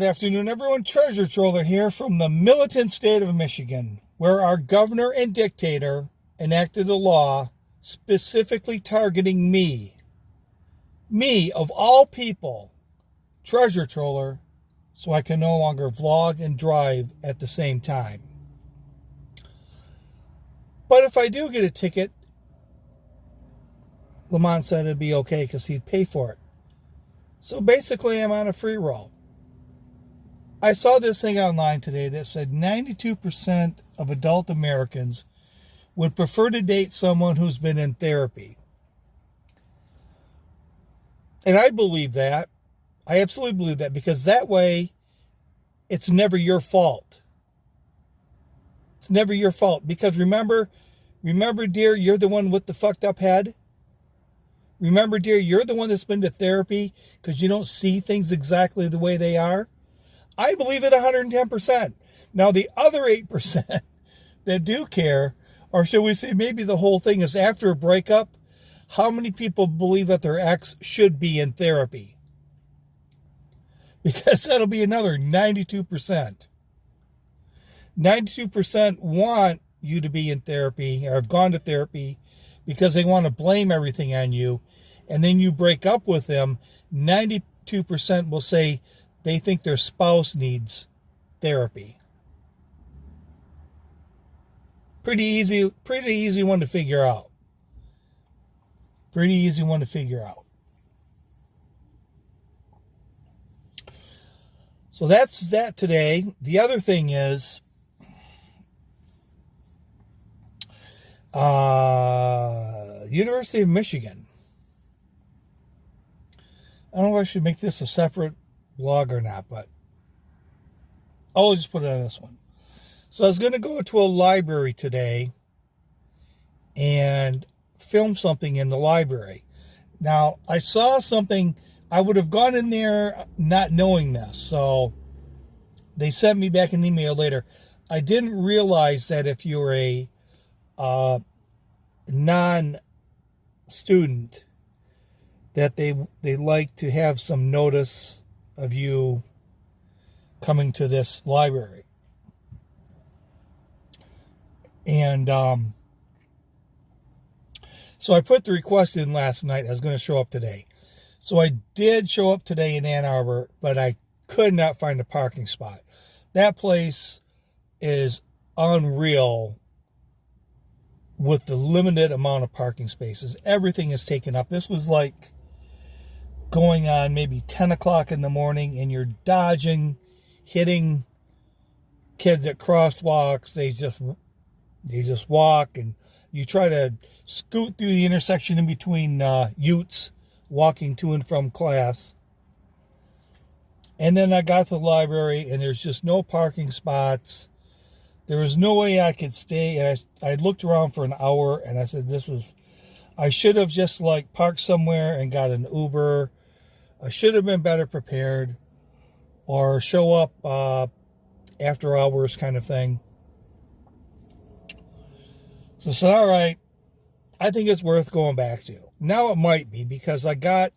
afternoon, everyone. Treasure Troller here from the militant state of Michigan, where our governor and dictator enacted a law specifically targeting me. Me, of all people, Treasure Troller, so I can no longer vlog and drive at the same time. But if I do get a ticket, Lamont said it'd be okay because he'd pay for it. So basically, I'm on a free roll. I saw this thing online today that said 92% of adult Americans would prefer to date someone who's been in therapy. And I believe that. I absolutely believe that, because that way it's never your fault. It's never your fault. Because remember, dear, you're the one with the fucked up head. Remember, dear, you're the one that's been to therapy because you don't see things exactly the way they are. I believe it 110%. Now, the other 8% that do care, or should we say maybe the whole thing is after a breakup, how many people believe that their ex should be in therapy? Because that'll be another 92%. 92% want you to be in therapy or have gone to therapy because they want to blame everything on you. And then you break up with them. 92% will say they think their spouse needs therapy. Pretty easy one to figure out. Pretty easy one to figure out. So that's that today. The other thing is, University of Michigan. I don't know if I should make this a separate blog or not, but I'll just put it on this one. So I was going to go to a library today and film something in the library. Now, I saw something. I would have gone in there not knowing this, so they sent me back an email later. I didn't realize that if you're a non-student, that they like to have some notice of you coming to this library. And so I put the request in last night. I was going to show up today. So I did show up today in Ann Arbor, but I could not find a parking spot. That place is unreal with the limited amount of parking spaces. Everything is taken up. This was like going on maybe 10 o'clock in the morning, and you're dodging, hitting kids at crosswalks. They just walk, and you try to scoot through the intersection in between utes walking to and from class. And then I got to the library, and there's just no parking spots. There was no way I could stay. And I looked around for an hour, and I said, I should have just parked somewhere and got an Uber. I should have been better prepared, or show up after hours kind of thing. So I said, all right, I think it's worth going back to. Now it might be, because I got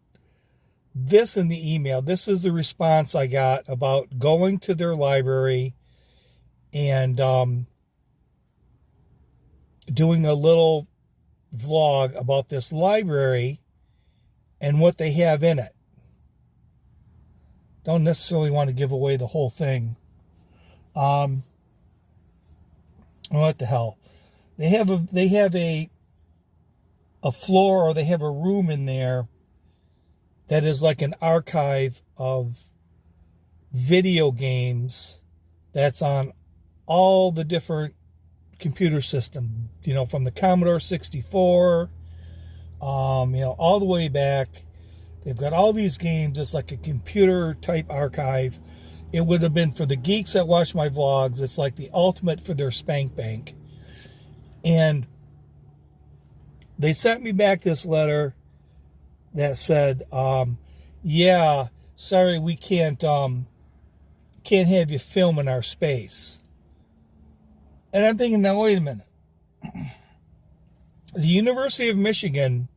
this in the email. This is the response I got about going to their library and doing a little vlog about this library and what they have in it. Don't necessarily want to give away the whole thing. What the hell? They have a floor, or they have a room in there that is like an archive of video games that's on all the different computer systems, from the Commodore 64, all the way back. They've got all these games. It's like a computer type archive. It would have been for the geeks that watch my vlogs. It's like the ultimate for their spank bank. And they sent me back this letter that said, yeah, sorry, we can't have you film in our space. And I'm thinking, now wait a minute. The University of Michigan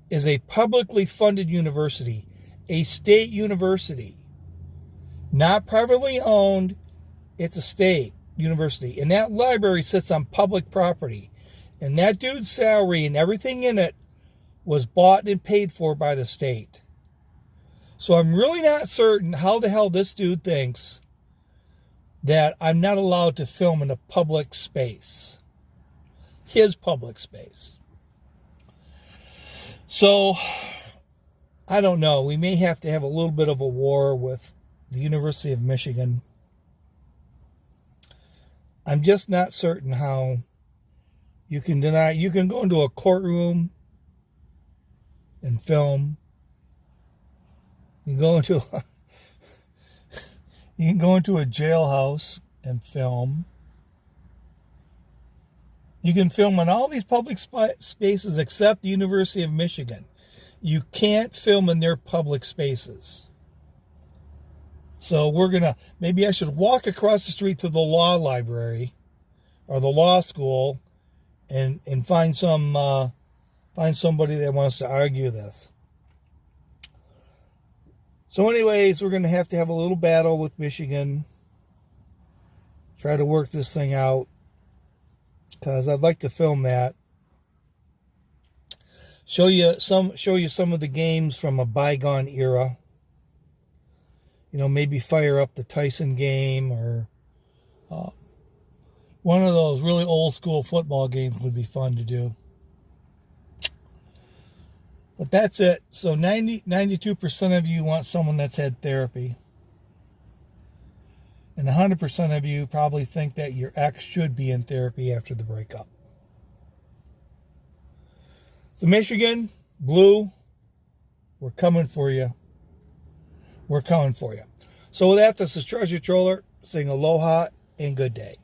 is a publicly funded university, a state university. Not privately owned. It's a state university. And that library sits on public property. And that dude's salary and everything in it was bought and paid for by the state. So I'm really not certain how the hell this dude thinks that I'm not allowed to film in a public space. His public space. So, I don't know. We may have to have a little bit of a war with the University of Michigan. I'm just not certain how you can deny. You can go into a courtroom and film. You can go into a jailhouse and film. You can film in all these public spaces except the University of Michigan. You can't film in their public spaces. So maybe I should walk across the street to the law library or the law school and find somebody that wants to argue this. So anyways, we're going to have a little battle with Michigan. Try to work this thing out. Because I'd like to film that. Show you some of the games from a bygone era. You know, maybe fire up the Tyson game or one of those really old school football games would be fun to do. But that's it. So 92% of you want someone that's had therapy. And 100% of you probably think that your ex should be in therapy after the breakup. So Michigan, Blue, we're coming for you. We're coming for you. So with that, this is Treasure Troller saying aloha and good day.